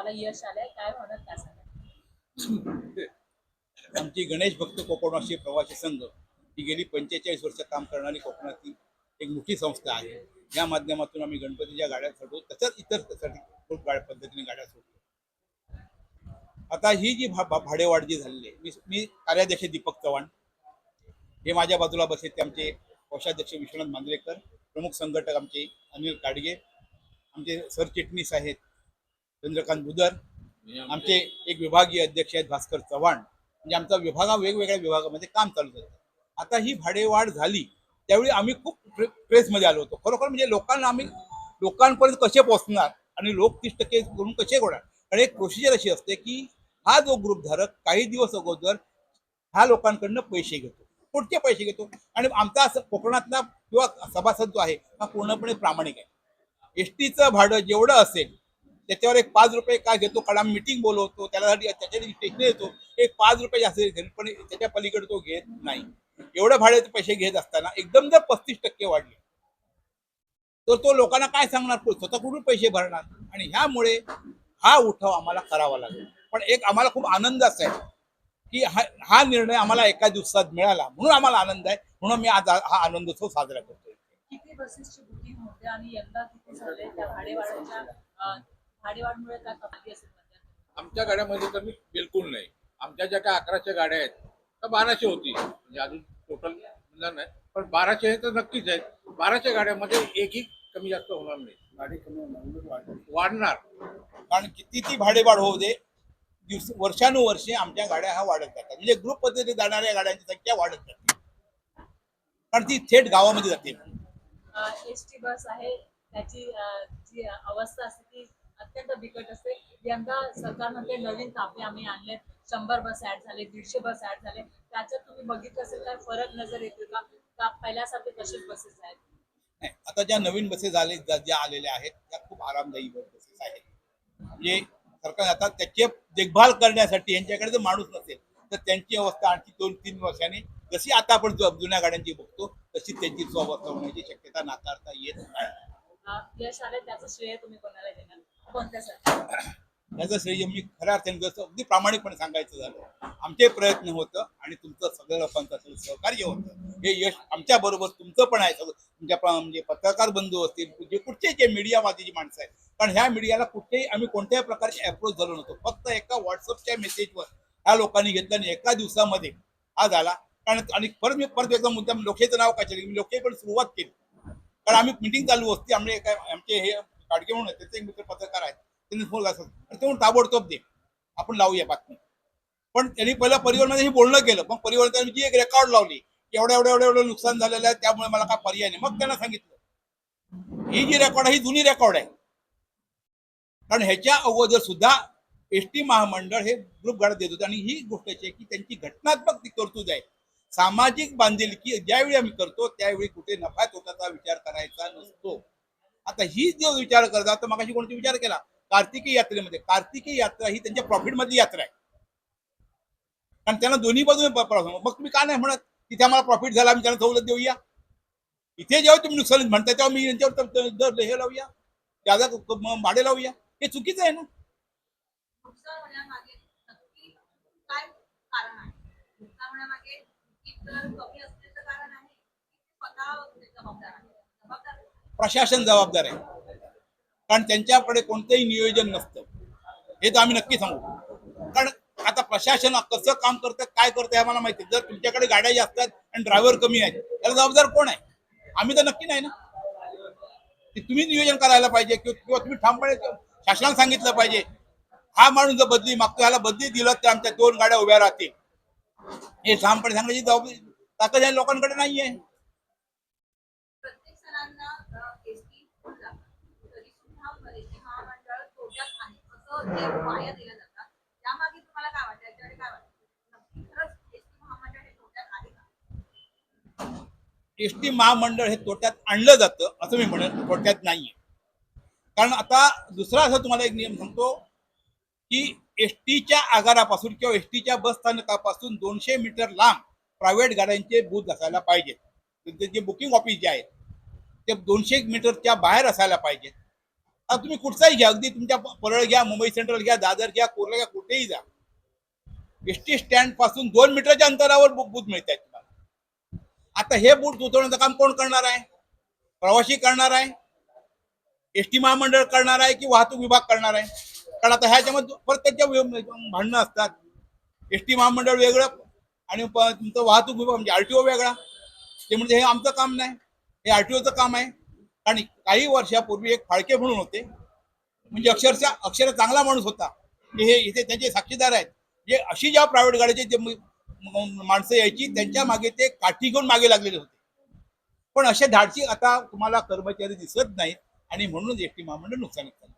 तुम्हाला यश आलंय, काय होणार काय सांगा? आमची गणेश भक्त कोकणवासी प्रवासी संघ ही गेली 45 वर्ष काम करणारी कोकणातील एक मोठी संस्था आहे. या माध्यमातून आम्ही गणपतीच्या गाड्या सोडतो, तसंच इतर साठी खूप पद्धतीने गाड्या सोडतो. आता ही जी भाडेवाढ जी झालेली आहे, मी कार्याध्यक्ष दीपक चव्हाण, हे माझ्या बाजूला बसले ते आमचे कोषाध्यक्ष विश्वनाथ मांजरेकर, प्रमुख संघटक आमचे अनिल काडगे, आमचे सरचिटणीस आहेत चंद्रकांत बुदर, आमचे एक विभागीय अध्यक्ष आहेत भास्कर चव्हाण. म्हणजे आमचा विभाग वेगवेगळ्या विभागामध्ये काम चालू होतं. आता ही भाडेवाढ झाली त्यावेळी आम्ही खूप प्रेसमध्ये आलो होतो. खरोखर म्हणजे लोकांपर्यंत कसे पोहोचणार आणि लोक 30% करून कसे गोळा. आणि एक प्रोसिजर अशी असते की हा जो ग्रुपधारक काही दिवस अगोदर ह्या लोकांकडनं पैसे घेतो, पुढचे पैसे घेतो. आणि आमचा कोकणातला किंवा सभासद जो आहे हा पूर्णपणे प्रामाणिक आहे. एसटीचं भाडं जेवढं असेल त्याच्यावर एक 5 रुपये काय घेतो, कारण आम्ही मिटिंग बोलवतो त्याच्यासाठी स्टेशनरी देतो, एक 5 रुपये जास्त घेईल, पण त्याच्या पलीकडे तो घेत नाही. एवढं भाड्याचे पैसे घेत असताना एकदम जर 35% वाढले तर तो लोकांना काय सांगणार, स्वतः कुठून पैसे भरणार. आणि ह्यामुळे हा उठाव आम्हाला करावा लागेल. पण एक आम्हाला खूप आनंद असा आहे की हा निर्णय आम्हाला एका दिवसात मिळाला, म्हणून आम्हाला आनंद आहे. म्हणून मी आज हा आनंदोत्सव साजरा करतोय. किती बसेसची बुकिंग होते आणि यंदा किती झाले त्या भाडेवाढमुळे काय कपाती असेल मध्यंतरी? आमच्या गाड्यामध्ये तर बिलकुल नाही. आमच्या ज्या काही 1100 गाड्या आहेत तर 1200 होती, म्हणजे अजून टोटल म्हणलं नाही, पण 1200 तर नक्कीच आहेत. 1200 गाड्यामध्ये एकही कमी जास्त होणार नाही, गाडी कमी होणार, वाढणार. कारण किती ती भाडेवाढ होऊ दे, वर्षानुवर्षे आमच्या गाड्या हा वाढत जातात. म्हणजे ग्रुप पद्धतीने जाणाऱ्या गाड्यांची संख्या वाढत जाते, कारण ती थेट गावामध्ये जाते. एसटी बस आहे त्याची जी अवस्था असते ती अत्यंत बिकट असते. यंदा सरकारमध्ये नवीन ताफे आम्ही आणले, 100 बस ऍड झाले, 150 बस ऍड झाले. त्याच्यात तुम्ही बघितलं असेल काय फरक नजर येतो का पहिल्यासारखे कसेच बसेस आहेत? नाही, आता ज्या नवीन बसेस ज्या आलेल्या आहेत त्या खूप आरामदायी बसेस आहेत. म्हणजे सरकार आता त्याची देखभाल करण्यासाठी यांच्याकडे जर माणूस नसेल तर त्यांची अवस्था आणखी 2-3 वर्षांनी जशी आता आपण जुन्या गाड्यांची बघतो तशी त्यांची अवस्था होण्याची शक्यता नाकारता येत नाही. यश आले त्याचं श्रेय तुम्ही कोणाला देणार, कोणत्यासाठी? याचं श्रेय मी खऱ्या अर्थाने जसं अगदी प्रामाणिकपणे सांगायचं झालं, आमचे प्रयत्न होतं आणि तुमचं सगळ्या लोकांचं सहकार्य होतं. हे यश आमच्या बरोबर तुमचं पण आहे. तुमच्या म्हणजे पत्रकार बंधू असतील, जे कुठचे जे मीडियावादी जी माणसं आहेत, कारण ह्या मीडियाला कुठेही आम्ही कोणत्याही प्रकारचे अप्रोच झालो नव्हतो. फक्त एका व्हॉट्सअपच्या मेसेजवर ह्या लोकांनी घेतलं आणि एका दिवसामध्ये हा झाला. कारण आणि परत एकदा मुद्दा लोकशाहीचं नाव कशाला, मी लोकशाही पण सुरुवात केली. कारण आम्ही मिटिंग चालू असते, आमचे हे काडगे म्हणून त्याचे एक मित्र पत्रकार आहेत, त्यांनी फोन असत ते ताबडतोब दे आपण लावूया बातमी. पण त्यांनी पहिला परिवारमध्ये हे बोलणं केलं, मग परिवाराने जी एक रेकॉर्ड लावली, एवढं एवढं एवढं एवढं नुकसान झालेलं आहे त्यामुळे मला काय पर्याय नाही. मग त्यांना सांगितलं ही जी रेकॉर्ड आहे ही जुनी रेकॉर्ड आहे. कारण ह्याच्या अगोदर सुद्धा एसटी महामंडळ हे ग्रुप गाड्या देत होते. आणि ही गोष्ट आहे की त्यांची घटनात्मक ती तरतूद आहे. सामाजिक बांधिलकी ज्यावेळी आम्ही करतो त्यावेळी कुठे नफा तोट्याचा विचार करायचा नसतो. आता ही जो विचार करतात तर मगाशी कोणती विचार केला कार्तिकी यात्रेमध्ये, कार्तिकी यात्रा ही त्यांच्या प्रॉफिट मधली यात्रा आहे. कारण त्यांना दोन्ही बाजूने मग तुम्ही का नाही म्हणत तिथे आम्हाला प्रॉफिट झाला आम्ही त्यांना सवलत देऊया, इथे जेव्हा तुम्ही नुकसान म्हणता तेव्हा मी यांच्यावर हे लावूया, त्याचा भाडे लावूया, हे चुकीचं आहे ना. नुकसान होण्यामागे नक्की काय कारण आहे? नुकसान होण्यामागे इतर कमी असण्याचं कारण आहे की स्वतः जबाबदार आहे? प्रशासन जबाबदार आहे, कारण त्यांच्याकडे कोणतंही नियोजन नसतं. हे तर आम्ही नक्की सांगू. कारण आता प्रशासन कसं काम करतं काय करतं हे आम्हाला माहिती. जर तुमच्याकडे गाड्या जास्त आहेत आणि ड्रायव्हर कमी आहेत त्याला जबाबदार कोण आहे? आम्ही तर नक्की नाही ना. की तुम्ही नियोजन करायला पाहिजे किंवा तुम्ही ठामपणे शासनाला सांगितलं पाहिजे हा माणूस जर बदली मागतो ह्याला बदली दिलं तर आमच्या 2 गाड्या उभ्या राहतील. हे ठामपणे सांगण्याची जबाबदारी ताकद या लोकांकडे नाहीये. प्रत्येक सणांना एसटी तरी सुद्धा एसटी महामंडळ तोट्यात आहे असं जे वाया दिल्या जातात त्यामागे तुम्हाला काय वाटतं, याच्याकडे काय वाटतं? नक्की खरंच एसटी महामंडळ हे तोट्यात आहे का? एसटी महामंडळ हे तोट्यात आणलं जातं असं मी म्हणेन, तोट्यात नाहीये. कारण आता दुसरा असं तुम्हाला एक नियम सांगतो की एसटीच्या आगारापासून किंवा एसटीच्या बस स्थानकापासून 200 मीटर लांब प्रायव्हेट गाड्यांचे बूथ असायला पाहिजेत. त्यांचे जे बुकिंग ऑफिस जे आहेत ते 200 मीटरच्या बाहेर असायला पाहिजेत. आता तुम्ही कुठचाही घ्या, अगदी तुमच्या परळ घ्या, मुंबई सेंट्रल घ्या, दादर घ्या, कुर्ला घ्या, कुठेही जा, एसटी स्टँड पासून 2 मीटरच्या अंतरावर बूथ मिळत आहेत तुम्हाला. आता हे बूथ उतरवण्याचं काम कोण करणार आहे? प्रवासी करणार आहे, एसटी महामंडळ करणार आहे, की वाहतूक विभाग करणार आहे? कारण आता ह्याच्यामध्ये प्रत्येकच्या भांडणं असतात. एसटी महामंडळ वेगळं आणि तुमचं वाहतूक विभाग म्हणजे आरटीओ वेगळा. ते म्हणजे हे आमचं काम नाही, हे आरटीओचं काम आहे. आणि काही वर्षापूर्वी एक फाळके म्हणून होते, म्हणजे अक्षरशः चांगला माणूस होता. हे इथे त्यांचे साक्षीदार आहेत. जे अशी ज्या प्रायव्हेट गाड्याचे जे माणसं यायची त्यांच्या मागे ते काठी घेऊन मागे लागलेले होते. पण असे धाडसी आता तुम्हाला कर्मचारी दिसत नाहीत आणि म्हणून एसटी महामंडळ नुकसानीत झालं.